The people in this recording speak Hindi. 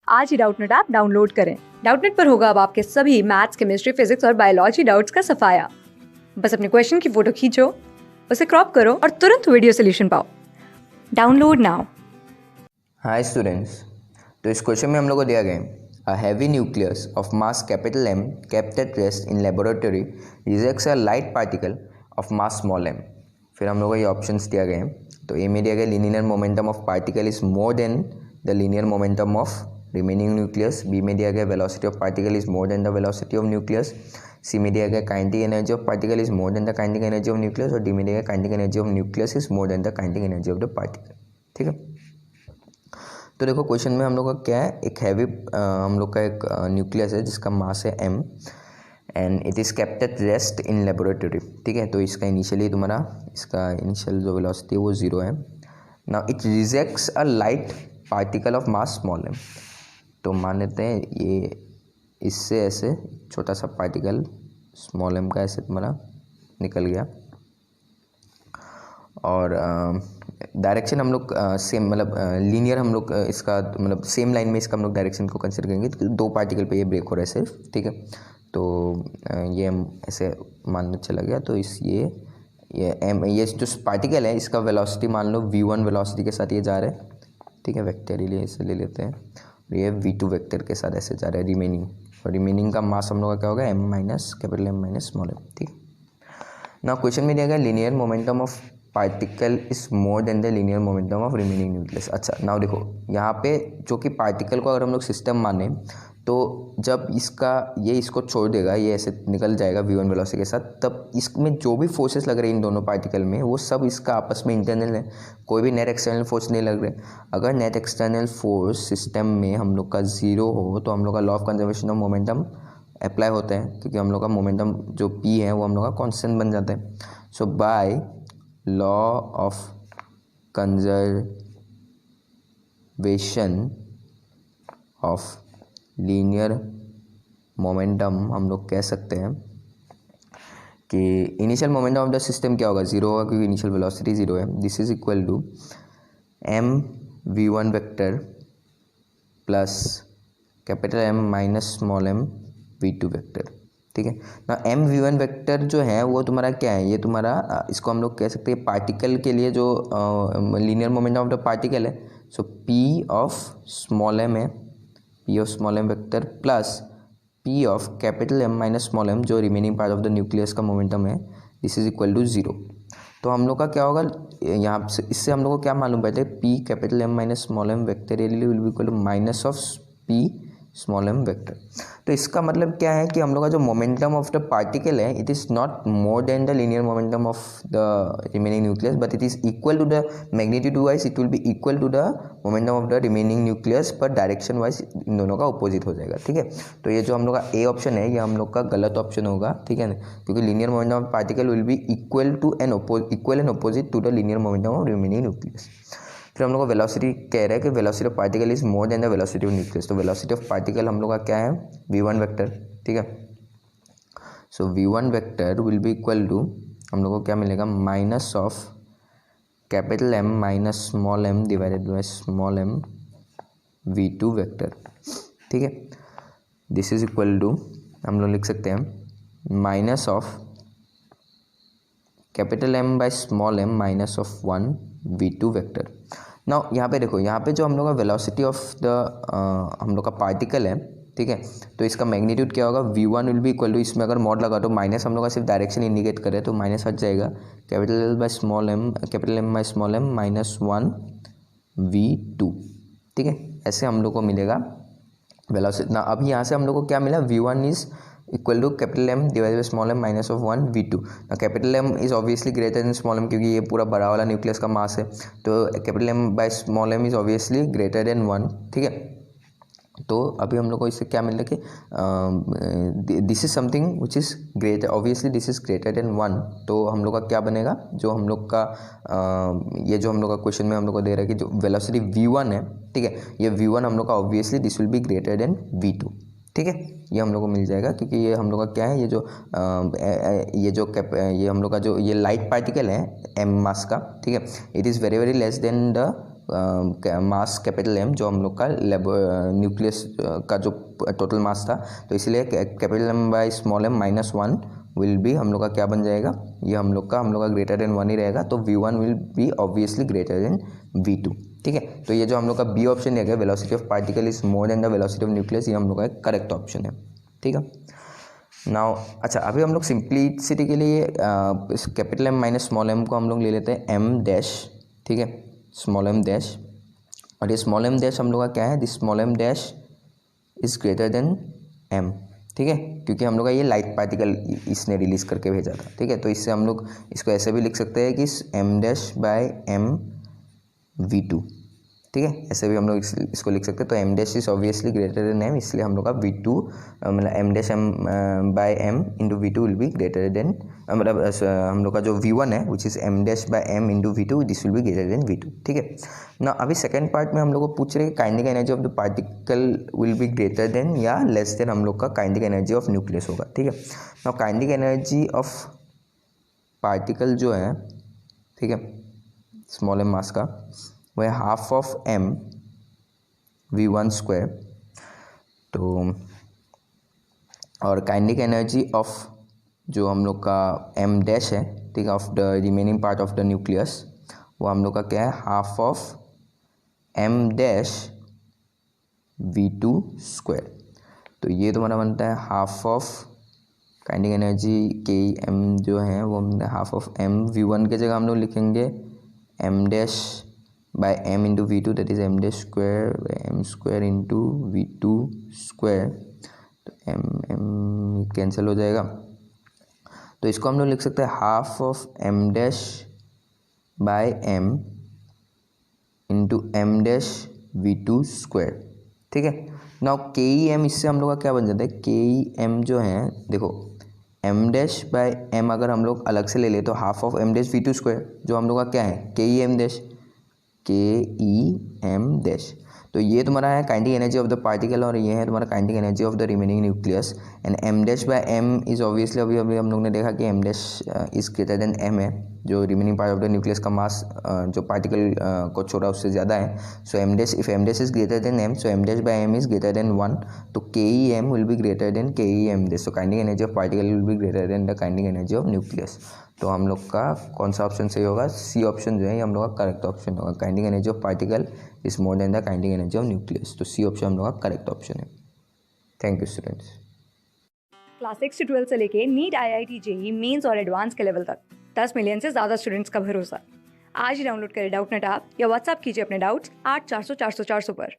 आज ही डाउटनेट ऐप डाउनलोड करें। डाउटनेट पर होगा अब आपके सभी मैथ्स, केमिस्ट्री, फिजिक्स और बायोलॉजी डाउट्स का सफाया। बस अपने क्वेश्चन की फोटो खींचो, उसे क्रॉप करो और तुरंत वीडियो सोल्यूशन पाओ। Download now. हाय स्टूडेंट्स, तो इस क्वेश्चन में हम लोग को दिया गया a heavy nucleus of mass capital M kept at rest in laboratory rejects a light particle of mass small m। फिर हम लोग को ये ऑप्शंस दिया गए हैं। तो ए में दिया गया linear momentum of particle is more than the linear momentum of remaining nucleus. B में दिया गया velocity of particle is more than the velocity of nucleus. C में दिया गया kinetic energy of particle is more than the kinetic energy of nucleus. और डी में दिया गया kinetic energy of nucleus is more than the kinetic energy of the particle. ठीक है, तो देखो क्वेश्चन में हम लोग का क्या है, एक हैवी हम लोग का एक न्यूक्लियस है जिसका मास है m and it is kept at rest in laboratory. ठीक है, तो इसका इनिशियली तुम्हारा इसका इनिशियल जो वेलोसिटी है वो 0 है। Now it rejects a light particle of mass small m। तो मान लेते हैं ये इससे ऐसे छोटा सा पार्टिकल स्मॉल m का ऐसे तुम्हारा निकल गया और डायरेक्शन हम लोग सेम मतलब लीनियर हम लोग इसका मतलब सेम लाइन में इसका हम लोग डायरेक्शन को कंसिडर करेंगे। तो दो पार्टिकल पे ये ब्रेक हो रहा है सिर्फ। ठीक है, तो ये हम ऐसे मान लो चला गया। तो इस ये जो पार्टिकल है इसका वेलोसिटी मान लो v1 वेलोसिटी के साथ ये जा रहा है। ठीक है, वेक्टर लिए इसे ले लेते हैं। ये v2 वेक्टर के साथ ऐसे जा रहा है रिमेनिंग, और रिमेनिंग का मास हम लोग का क्या होगा m minus capital M minus small m। ठीक है, ना क्वेश्चन में दिया गया linear momentum of particle is more than the linear momentum of remaining nucleus. अच्छा, नाउ देखो यहाँ पे जो कि पार्टिकल को अगर हम लोग सिस्टम माने तो जब इसको छोड़ देगा, ये ऐसे निकल जाएगा v1 वेलोसिटी के साथ, तब इसमें जो भी फोर्सेस लग रहे हैं इन दोनों पार्टिकल में वो सब इसका आपस में इंटरनल है, कोई भी नेट एक्सटर्नल फोर्स नहीं लग रहे। अगर नेट एक्सटर्नल फोर्स सिस्टम में हम लोग का 0 हो तो हम लोग का law of conservation of momentum apply होता है, क्योंकि हम लोग का मोमेंटम जो p है वो हम लोग का कांस्टेंट बन जाता है। So by law of conservation of linear momentum हम लोग कह सकते हैं कि initial momentum of the system क्या होगा, 0 होगा, क्योंकि इनिशियल वेलोसिटी 0 है। This is equal to m v1 vector plus capital M minus small m v2 vector. ठीक है ना, m v1 वेक्टर जो है वो तुम्हारा क्या है, ये तुम्हारा इसको हम लोग कह सकते हैं पार्टिकल के लिए जो linear momentum of the particle है। सो p ऑफ स्मॉल m है, p of small m vector plus p of capital M minus small m जो remaining part of the nucleus का मोमेंटम है, दिस इज इक्वल टू 0। तो हम लोग का क्या होगा यहाँ से, इससे हम लोग को क्या मालूम पहले, p capital M minus small m vector will be equal to minus of p small m vector. तो इसका मतलब क्या है कि हम लोग का जो मोमेंटम ऑफ द पार्टिकल है it is not more than the linear momentum of the remaining nucleus, but it is equal to the magnitude wise it will be equal to the momentum of the remaining nucleus, पर डायरेक्शन वाइज इन दोनों का अपोजिट हो जाएगा। ठीक है, तो ये जो हम लोग का ए ऑप्शन है ये हम लोग का गलत ऑप्शन होगा। ठीक है, क्योंकि linear momentum of particle will be equal and opposite to the linear momentum of remaining nucleus. फिर हम लोग को वेलोसिटी कह रहा है कि velocity of particle is more than the velocity of nucleus. तो वेलोसिटी ऑफ पार्टिकल हम लोग का क्या है, v1 वेक्टर। ठीक है, so v1 vector will be equal to हम लोग को क्या मिलेगा, minus of capital M minus small m divided by small m v2 vector. ठीक है, दिस इज इक्वल टू हम लोग लिख सकते हैं minus of capital M bye small m minus of 1 v2 vector. Now यहाँ पे देखो, यहाँ पे जो हम लोग का वेलोसिटी ऑफ द हम लोग का पार्टिकल है, ठीक है, तो इसका मैग्नीट्यूड क्या होगा, v1 will be equal to, इसमें अगर मॉड लगा तो माइनस हम लोग का सिर्फ डायरेक्शन इंडिकेट करे तो माइनस हट जाएगा, capital M bye small m minus 1 v2। ठीक है, ऐसे हम लोग को मिलेगा वेलोसिटी। ना अब यहाँ से हम लोग को क्या मिला, v1 is equal to capital M divided by small m minus of 1 v2। ना capital M is obviously greater than small m, क्योंकि ये पूरा बड़ा वाला न्यूक्लियस का मास है, तो capital M bye small m is obviously greater than 1। ठीक है, तो अभी हम लोग को इससे क्या मिल रहा है कि this is something which is greater, obviously this is greater than 1। तो हम लोग का क्या बनेगा, जो हम लोग का ये जो हम लोग का क्वेश्चन में हम लोग को दे रहा है कि जो वेलोसिटी v1 है, ठीक है, ये v1 हम लोग का obviously this will be greater than v2। ठीक है, ये हम लोग को मिल जाएगा, क्योंकि ये हम लोग का क्या है, ये हम लोग का जो ये लाइट पार्टिकल है m मास का, ठीक है, it is very very less than the mass capital M जो हम लोग का न्यूक्लियस का जो टोटल मास था, तो इसलिए capital M by small m -1 will be हम लोग का क्या बन जाएगा, ये हम लोग का ग्रेटर देन 1 ही रहेगा, तो V1 will be obviously greater than V2। ठीक है, तो ये जो हम लोग का बी ऑप्शन दिया गया, velocity of particle is more than the velocity of nucleus, ये हम लोग का एक करेक्ट ऑप्शन है। ठीक है, नाउ अच्छा, अभी हम लोग सिंप्लिसिटी के लिए इस capital M minus small m को हम लोग ले लेते हैं M डैश। ठीक है, स्मॉल m डैश, और ये स्मॉल m डैश हम लोग का क्या है, this small m dash is greater than m। ठीक है, क्योंकि हम लोग का ये लाइट पार्टिकल इसने रिलीज करके भेजा था। ठीक है, तो इससे हम लोग इसको ऐसे भी लिख सकते हैं कि m dash by m v2। ठीक है, ऐसे भी हम लोग इसको लिख सकते हैं। तो m dash is obviously greater than m, इसलिए हम लोग का v2 मतलब m dash m by m into v2 will be greater than, मतलब हम लोग का जो v1 है which is m dash by m into v2, this will be greater than v2। ठीक है ना, अभी सेकंड पार्ट में हम लोग को पूछ रहे हैं kinetic energy of the particle will be greater then या लेस देन हम लोग का काइनेटिक एनर्जी ऑफ न्यूक्लियस होगा। ठीक है, ना काइनेटिक एनर्जी ऑफ पार्टिकल जो है, ठीक है, स्मॉल m मास का, वो है half of m v1 square. तो और काइनेटिक एनर्जी ऑफ जो हम लोग का m डैश है, ठीक है, of the remaining part of the nucleus, वो हम लोग का क्या है, half of m dash v2 square. तो ये तुम्हारा बनता है हाफ ऑफ काइनेटिक एनर्जी के m जो है वो हाफ ऑफ m v1 के जगह हम लोग लिखेंगे m dash by m into v two, that is m dash square m square into v2 square. तो m कैंसिल हो जाएगा, तो इसको हम लोग लिख सकते हैं half of m dash by m into m dash v2 square. ठीक है, नाउ के ई एम, इससे हम लोग का क्या बन जाता है, के ई एम जो है, देखो m डैश बाय m अगर हम लोग अलग से ले ले तो half of m dash v2 square, जो हम लोग का क्या है, के ई एम डैश, के ई एम डैश। तो ये तुम्हारा है kinetic energy of the particle, और ये है तुम्हारा kinetic energy of the remaining nucleus. And m dash by m is obviously, अभी अभी हम लोग ने देखा कि m dash is greater than m है, जो remaining part of the nucleus का मास जो पार्टिकल को छोड़ा उससे ज़्यादा है। सो m dash, if m dash is greater than m, so m dash by m is greater than 1, तो K E M will be greater than K E M dash. So kinetic energy of particle will be greater than the kinetic energy of nucleus. तो हम लोग का कौन सा ऑप्शन सही होगा, सी ऑप्शन जो है ये हम लोग का करेक्ट ऑप्शन होगा। Kinetic energy of particle is more than the kinetic energy of nucleus, तो सी ऑप्शन हम लोग का करेक्ट ऑप्शन है। Thank you students. क्लास 6 से 12 से लेके नीट, IIT, जेई मेंस और एडवांस के लेवल तक 10 मिलियन से ज़्यादा स्टूडेंट्स का भरोसा। आज ही डाउनलोड करें डाउटनेट ऐप या व्हाट्सएप कीजिए अपने डाउट्स 8400 400 400 पर।